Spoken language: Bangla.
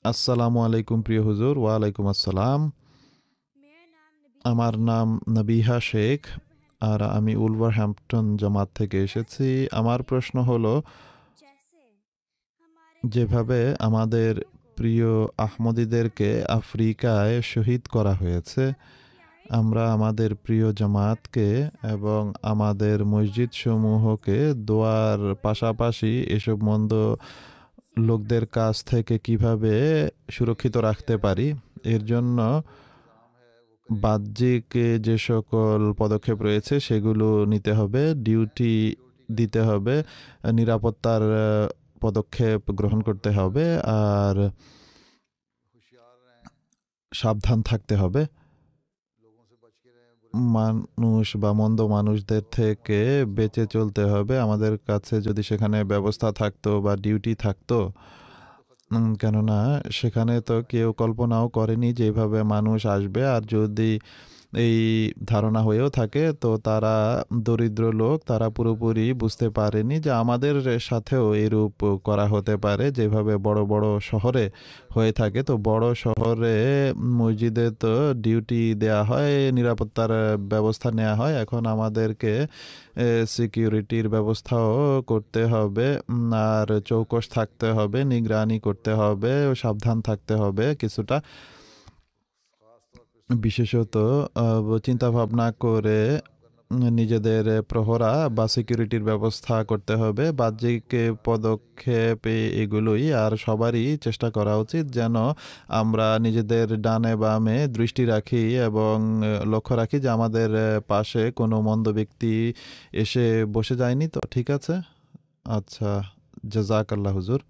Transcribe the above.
আসসালামু আলাইকুম প্রিয় হুজুর। ওয়ালাইকুম আসসালাম। আমার নাম নবিহা শেখ, আর আমি উলভারহ্যাম্পটন জামাত থেকে এসেছি। আমার প্রশ্ন হলো, যেভাবে আমাদের প্রিয় আহমদীদেরকে আফ্রিকায় শহীদ করা হয়েছে, আমরা আমাদের প্রিয় জামাতকে এবং আমাদের মসজিদ সমূহকে দোয়ার পাশাপাশি এসব মন্দ লোকদের কাছ থেকে কিভাবে সুরক্ষিত রাখতে পারি, এর জন্য বাহ্যিক যে সকল পদক্ষেপ রয়েছে সেগুলো নিতে হবে, ডিউটি দিতে হবে, নিরাপত্তার পদক্ষেপ গ্রহণ করতে হবে, আর সাবধান থাকতে হবে। মানুষ বা মন্দ মানুষদের থেকে বেঁচে চলতে হবে। আমাদের কাছে যদি সেখানে ব্যবস্থা থাকতো বা ডিউটি থাকতো, কেননা সেখানে তো কেউ কল্পনাও করেনি যে এভাবে মানুষ আসবে। আর যদি এই ধারণা হয়েও থাকে, তো তারা দরিদ্র লোক, তারা পুরোপুরি বুঝতে পারেনি যে আমাদের সাথেও এরূপ করা হতে পারে, যেভাবে বড় বড় শহরে হয়ে থাকে। তো বড় শহরে মসজিদে তো ডিউটি দেয়া হয়, নিরাপত্তার ব্যবস্থা নেওয়া হয়। এখন আমাদেরকে সিকিউরিটির ব্যবস্থাও করতে হবে, আর চৌকস থাকতে হবে, নিগরানি করতে হবে, সাবধান থাকতে হবে কিছুটা। বিশেষত চিন্তা ভাবনা করে নিজেদের প্রহরা বা সিকিউরিটির ব্যবস্থা করতে হবে। বাহ্যিক পদক্ষেপ এগুলোই, আর সবারই চেষ্টা করা উচিত যেন আমরা নিজেদের ডানে বামে দৃষ্টি রাখি এবং লক্ষ্য রাখি যে আমাদের পাশে কোনো মন্দ ব্যক্তি এসে বসে যায়নি। তো ঠিক আছে, আচ্ছা, জাজাকাল্লাহ হুজুর।